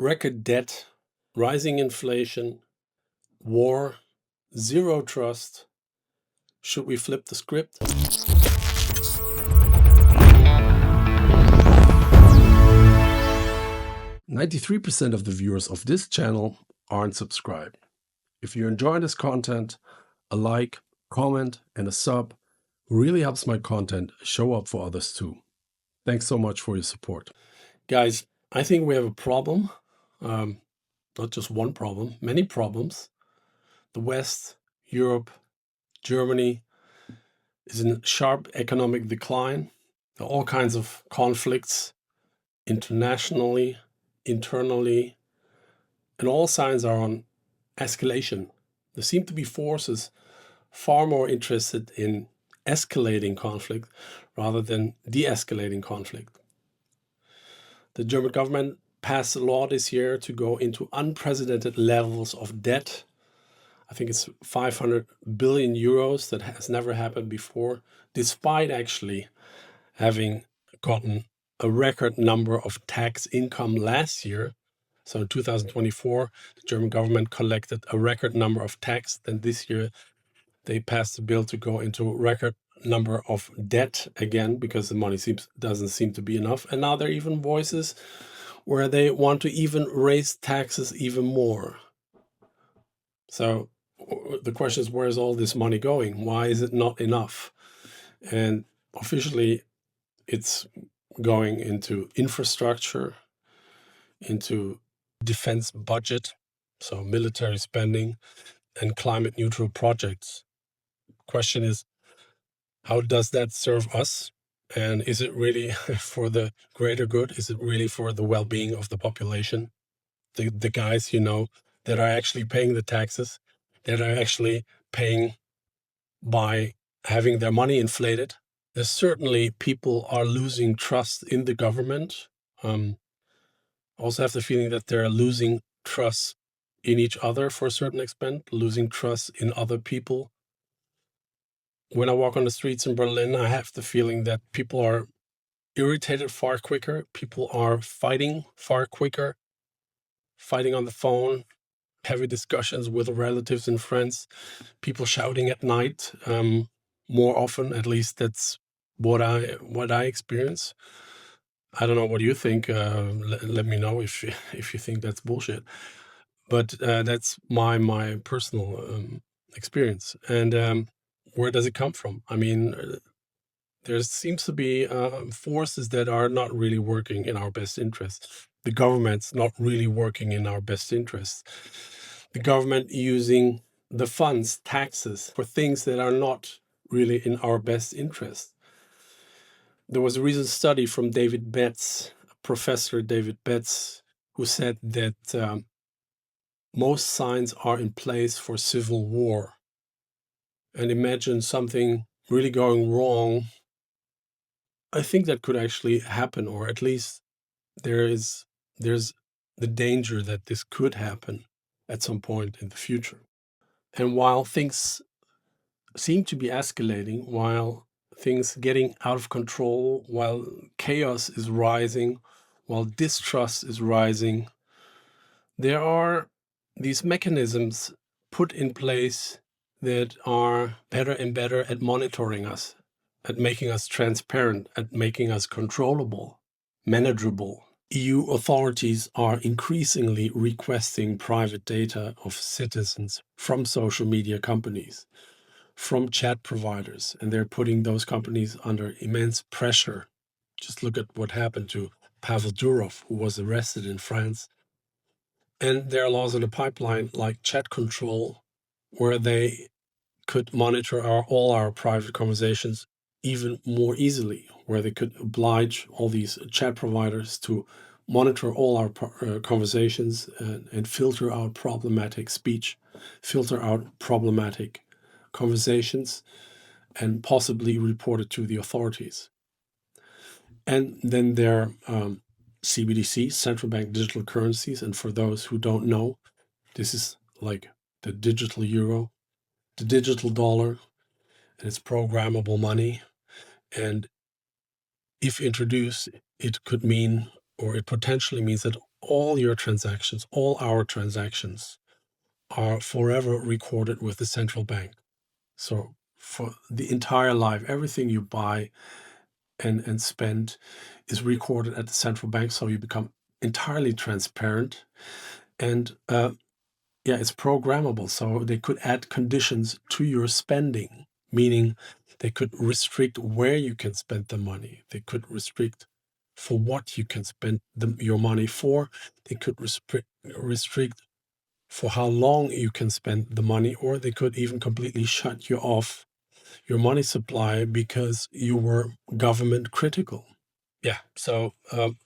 record debt, rising inflation, war, zero trust. Should we flip the script? 93% of the viewers of this channel aren't subscribed. If you enjoy this content, a like, comment, and a sub really helps my content show up for others too. Thanks so much for your support. Guys, I think we have a problem. Not just one problem, many problems. The West, Europe, Germany is in sharp economic decline. There are all kinds of conflicts internationally, internally, and all signs are on escalation. There seem to be forces far more interested in escalating conflict rather than de-escalating conflict. The German government passed a law this year to go into unprecedented levels of debt. I think it's 500 billion euros. That has never happened before, despite actually having gotten a record number of tax income last year. So in 2024, the German government collected a record number of tax. Then this year, they passed a bill to go into a record number of debt again, because the money doesn't seem to be enough. And now there are even voices where they want to even raise taxes even more. So the question is, where is all this money going? Why is it not enough? And officially, it's going into infrastructure, into defense budget, so military spending, and climate neutral projects. Question is, how does that serve us? And is it really for the greater good? Is it really for the well-being of the population? The guys, that are actually paying the taxes, that are actually paying by having their money inflated. There's certainly people are losing trust in the government. Also have the feeling that they're losing trust in each other for a certain extent, losing trust in other people. When I walk on the streets in Berlin, I have the feeling that people are irritated far quicker. People are fighting far quicker, fighting on the phone, heavy discussions with relatives and friends, people shouting at night more often. At least that's what I experience. I don't know what you think. Let me know if you think that's bullshit. But that's my personal experience. And where does it come from? I mean, there seems to be forces that are not really working in our best interest. The government's not really working in our best interest. The government using the funds, taxes, for things that are not really in our best interest. There was a recent study from David Betts, Professor David Betts, who said that most signs are in place for civil war. And imagine something really going wrong. I think that could actually happen, or at least there's the danger that this could happen at some point in the future. And while things seem to be escalating, while things getting out of control, while chaos is rising, while distrust is rising, there are these mechanisms put in place that are better and better at monitoring us, at making us transparent, at making us controllable, manageable. EU authorities are increasingly requesting private data of citizens from social media companies, from chat providers, and they're putting those companies under immense pressure. Just look at what happened to Pavel Durov, who was arrested in France. And there are laws in the pipeline like chat control, where they could monitor all our private conversations even more easily, where they could oblige all these chat providers to monitor all our conversations and filter out problematic speech, filter out problematic conversations, and possibly report it to the authorities. And then there are CBDCs, central bank digital currencies. And for those who don't know, this is like the digital euro, the digital dollar, and it's programmable money. And if introduced, it could mean, or it potentially means, that all your transactions, all our transactions are forever recorded with the central bank. So for the entire life, everything you buy and spend is recorded at the central bank. So you become entirely transparent. And yeah, it's programmable. So they could add conditions to your spending, meaning they could restrict where you can spend the money. They could restrict for what you can spend your money for. They could restrict for how long you can spend the money, or they could even completely shut you off your money supply because you were government critical. Yeah. So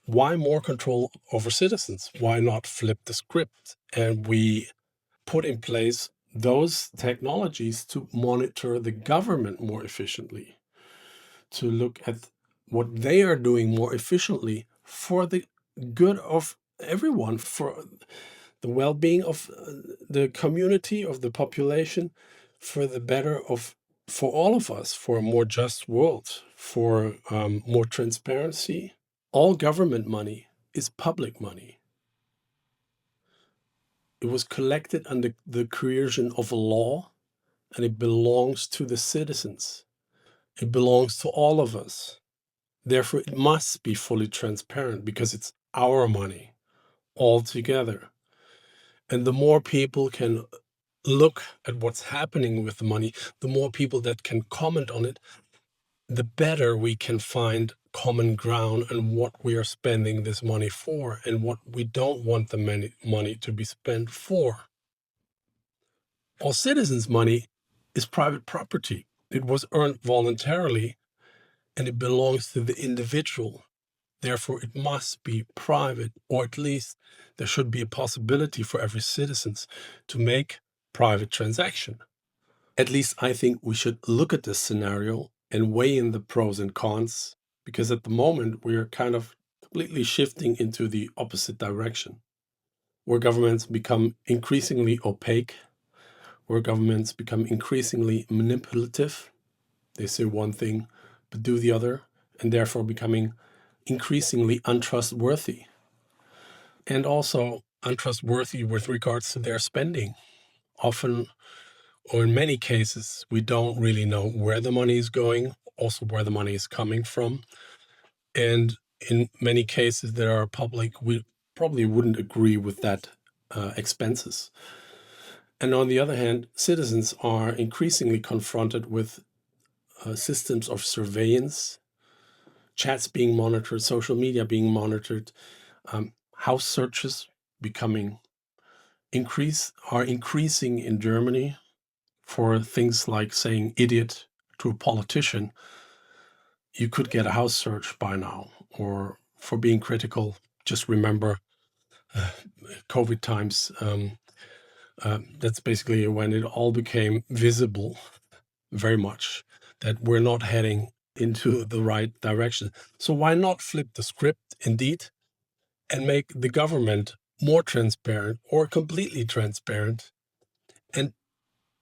why more control over citizens? Why not flip the script and we put in place those technologies to monitor the government more efficiently, to look at what they are doing more efficiently for the good of everyone, for the well-being of the community, of the population, for the better of for all of us, for a more just world, for more transparency. All government money is public money. It was collected under the coercion of law, and it belongs to the citizens. It belongs to all of us. Therefore, it must be fully transparent because it's our money all together. And the more people can look at what's happening with the money, the more people that can comment on it, the better we can find common ground and what we are spending this money for and what we don't want the money to be spent for. All citizens' money is private property. It was earned voluntarily and it belongs to the individual. Therefore, it must be private, or at least there should be a possibility for every citizen to make private transaction. At least I think we should look at this scenario and weigh in the pros and cons, because at the moment we are kind of completely shifting into the opposite direction, where governments become increasingly opaque, where governments become increasingly manipulative. They say one thing but do the other, and therefore becoming increasingly untrustworthy, and also untrustworthy with regards to their spending. Often, or in many cases, we don't really know where the money is going, also where the money is coming from. And in many cases that are public, we probably wouldn't agree with that expenses. And on the other hand, citizens are increasingly confronted with systems of surveillance, chats being monitored, social media being monitored, house searches becoming increasing in Germany for things like saying idiot to a politician. You could get a house search by now, or for being critical. Just remember COVID times. That's basically when it all became visible very much that we're not heading into the right direction. So why not flip the script indeed and make the government more transparent or completely transparent and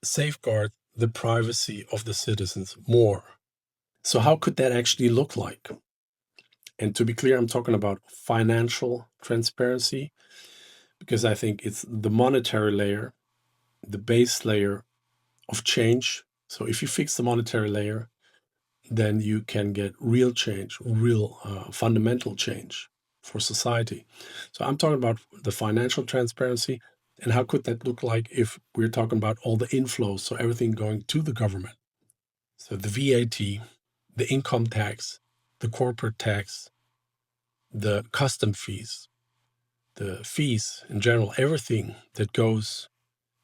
safeguard the privacy of the citizens more? So how could that actually look like? And to be clear, I'm talking about financial transparency, because I think it's the monetary layer, the base layer of change. So if you fix the monetary layer, then you can get real change, real fundamental change for society. So I'm talking about the financial transparency. And how could that look like if we're talking about all the inflows, so everything going to the government? So the VAT, the income tax, the corporate tax, the custom fees, the fees in general, everything that goes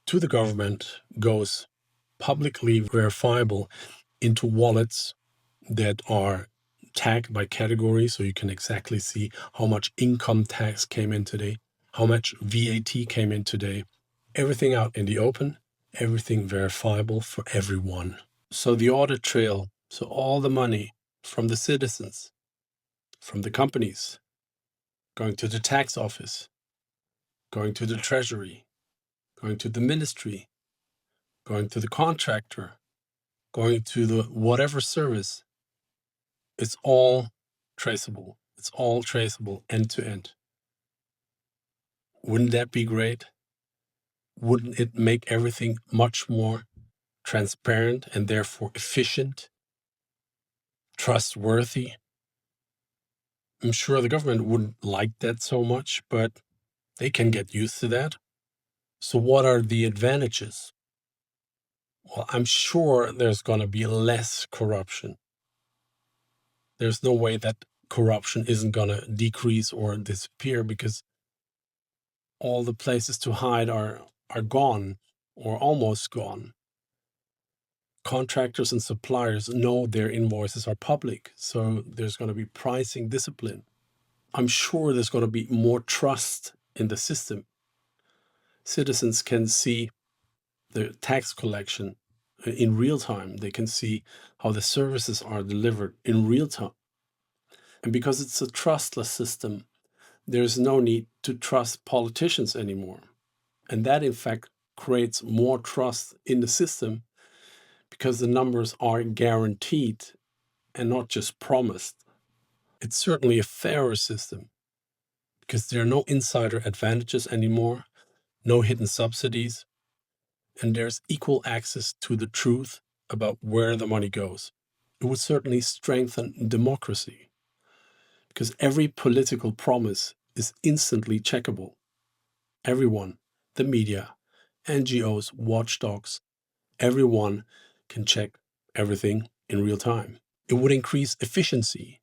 to the government goes publicly verifiable into wallets that are tagged by category, so you can exactly see how much income tax came in today, how much VAT came in today, everything out in the open, everything verifiable for everyone. So the audit trail, so all the money from the citizens, from the companies, going to the tax office, going to the treasury, going to the ministry, going to the contractor, going to the whatever service, it's all traceable. It's all traceable end to end. Wouldn't that be great? Wouldn't it make everything much more transparent and therefore efficient, trustworthy? I'm sure the government wouldn't like that so much, but they can get used to that. So what are the advantages? Well, I'm sure there's going to be less corruption. There's no way that corruption isn't going to decrease or disappear because all the places to hide are gone or almost gone. Contractors and suppliers know their invoices are public, so there's going to be pricing discipline. I'm sure there's going to be more trust in the system. Citizens can see the tax collection in real time. They can see how the services are delivered in real time. And because it's a trustless system, there's no need to trust politicians anymore. And that, in fact, creates more trust in the system because the numbers are guaranteed and not just promised. It's certainly a fairer system because there are no insider advantages anymore, no hidden subsidies, and there's equal access to the truth about where the money goes. It would certainly strengthen democracy because every political promise is instantly checkable. Everyone, the media, NGOs, watchdogs, everyone can check everything in real time. It would increase efficiency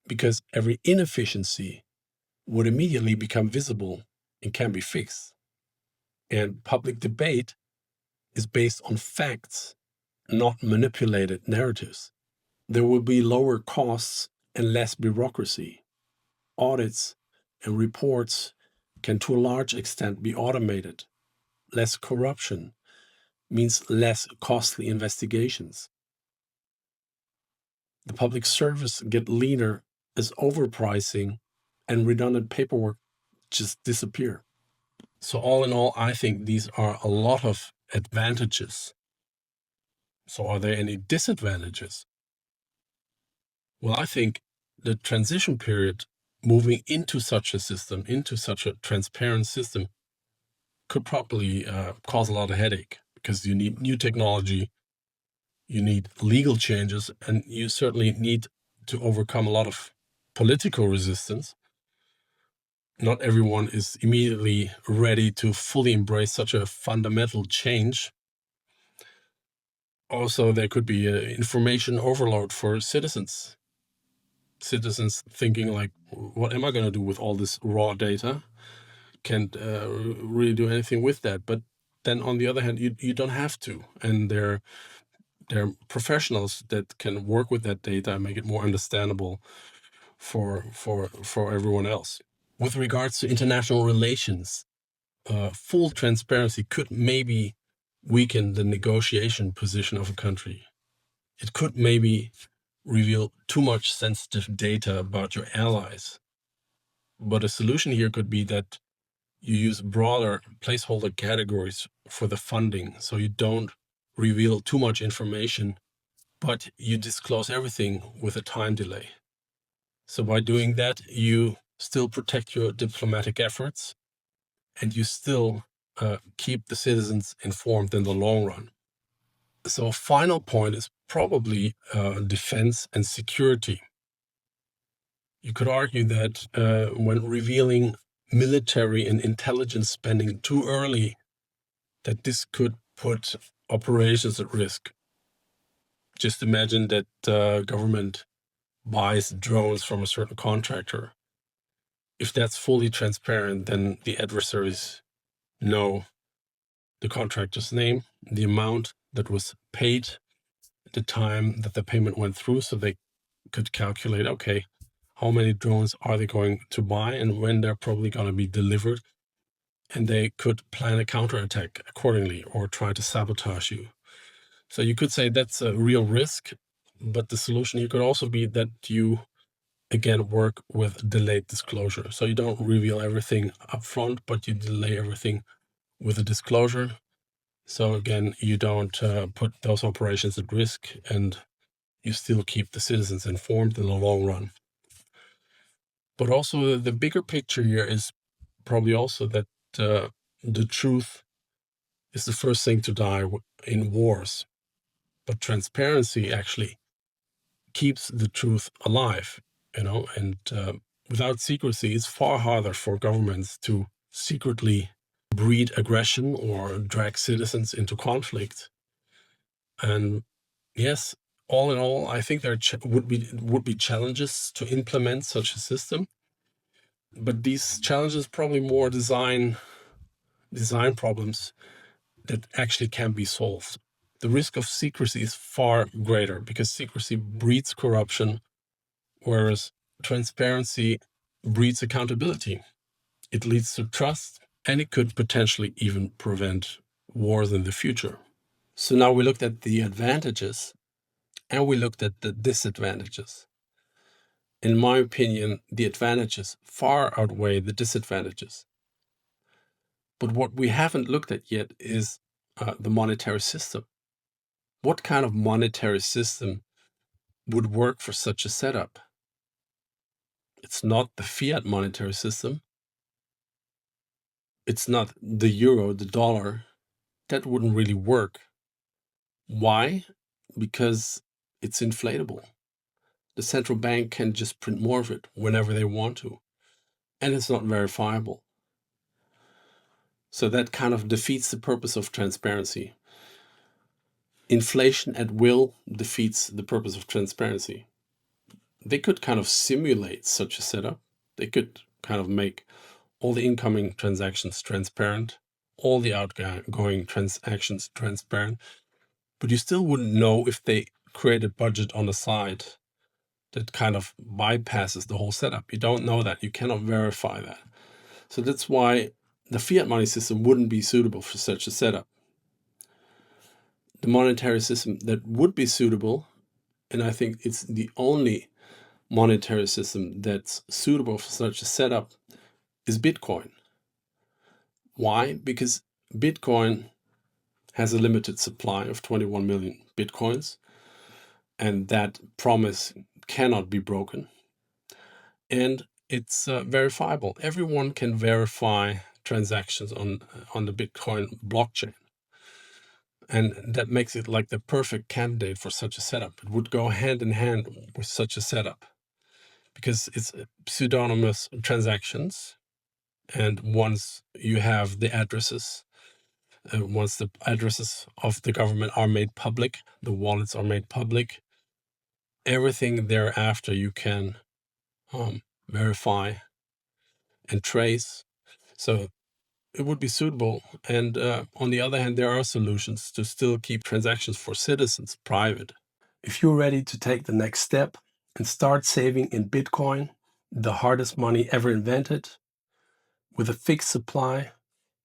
because every inefficiency would immediately become visible and can be fixed. And public debate is based on facts, not manipulated narratives. There will be lower costs and less bureaucracy. Audits and reports can, to a large extent, be automated. Less corruption means less costly investigations. The public service get leaner as overpricing and redundant paperwork just disappear. So all in all, I think these are a lot of advantages. So are there any disadvantages? Well, I think the transition period moving into such a system, into such a transparent system, could probably cause a lot of headache because you need new technology, you need legal changes, and you certainly need to overcome a lot of political resistance. Not everyone is immediately ready to fully embrace such a fundamental change. Also, there could be information overload for citizens. Citizens thinking like, what am I going to do with all this raw data? Can't really do anything with that. But then on the other hand, you don't have to. And there are professionals that can work with that data and make it more understandable for everyone else. With regards to international relations, full transparency could maybe weaken the negotiation position of a country. It could maybe reveal too much sensitive data about your allies. But a solution here could be that you use broader placeholder categories for the funding, so you don't reveal too much information, but you disclose everything with a time delay. So by doing that, you still protect your diplomatic efforts and you still keep the citizens informed in the long run. So a final point is probably defense and security. You could argue that when revealing military and intelligence spending too early, that this could put operations at risk. Just imagine that government buys drones from a certain contractor. If that's fully transparent, then the adversaries know the contractor's name, the amount that was paid, the time that the payment went through, so they could calculate, okay, how many drones are they going to buy and when they're probably going to be delivered. And they could plan a counterattack accordingly or try to sabotage you. So you could say that's a real risk, but the solution here could also be that you, again, work with delayed disclosure. So you don't reveal everything up front, but you delay everything with a disclosure. So again, you don't put those operations at risk and you still keep the citizens informed in the long run. But also the bigger picture here is probably also that the truth is the first thing to die in wars. But transparency actually keeps the truth alive, and without secrecy, it's far harder for governments to secretly breed aggression or drag citizens into conflict. And yes, all in all, I think there would be challenges to implement such a system, but these challenges probably more design problems that actually can be solved. The risk of secrecy is far greater because secrecy breeds corruption, whereas transparency breeds accountability. It leads to trust, and it could potentially even prevent wars in the future. So now we looked at the advantages and we looked at the disadvantages. In my opinion, the advantages far outweigh the disadvantages. But what we haven't looked at yet is the monetary system. What kind of monetary system would work for such a setup? It's not the fiat monetary system. It's not the euro, the dollar. That wouldn't really work. Why? Because it's inflatable. The central bank can just print more of it whenever they want to. And it's not verifiable. So that kind of defeats the purpose of transparency. Inflation at will defeats the purpose of transparency. They could kind of simulate such a setup. They could kind of make all the incoming transactions transparent, all the outgoing transactions transparent, but you still wouldn't know if they create a budget on the side that kind of bypasses the whole setup. You don't know that. You cannot verify that. So that's why the fiat money system wouldn't be suitable for such a setup. The monetary system that would be suitable, and I think it's the only monetary system that's suitable for such a setup, is Bitcoin. Why? Because Bitcoin has a limited supply of 21 million Bitcoins, and that promise cannot be broken. And it's verifiable. Everyone can verify transactions on the Bitcoin blockchain. And that makes it like the perfect candidate for such a setup. It would go hand in hand with such a setup because it's pseudonymous transactions. And once you have the addresses, once the addresses of the government are made public, the wallets are made public, everything thereafter you can verify and trace. So it would be suitable. And on the other hand, there are solutions to still keep transactions for citizens private. If you're ready to take the next step and start saving in Bitcoin, the hardest money ever invented, with a fixed supply,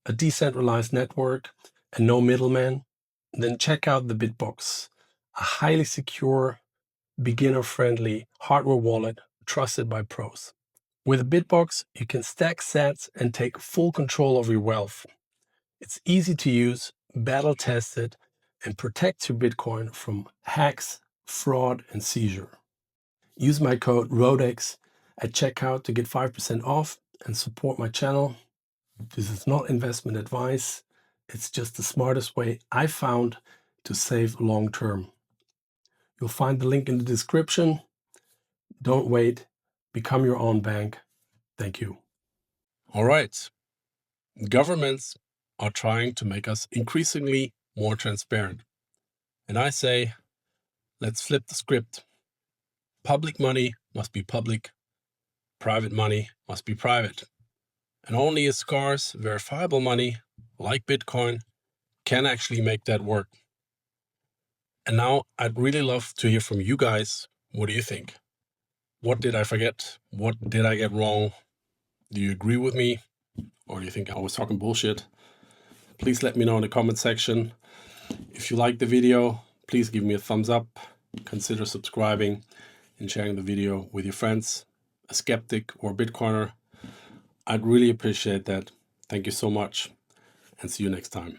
a decentralized network, and no middleman, then check out the Bitbox, a highly secure, beginner-friendly hardware wallet trusted by pros. With a Bitbox, you can stack sats and take full control of your wealth. It's easy to use, battle-tested, and protects your Bitcoin from hacks, fraud, and seizure. Use my code RODEX at checkout to get 5% off and support my channel. This is not investment advice. It's just the smartest way I found to save long term. You'll find the link in the description. Don't wait. Become your own bank. Thank you. All right. Governments are trying to make us increasingly more transparent. And I say, let's flip the script. Public money must be public. Private money must be private. And only a scarce, verifiable money, like Bitcoin, can actually make that work. And now I'd really love to hear from you guys. What do you think? What did I forget? What did I get wrong? Do you agree with me? Or do you think I was talking bullshit? Please let me know in the comment section. If you like the video, please give me a thumbs up. Consider subscribing and sharing the video with your friends, a skeptic or Bitcoiner. I'd really appreciate that. Thank you so much, and see you next time.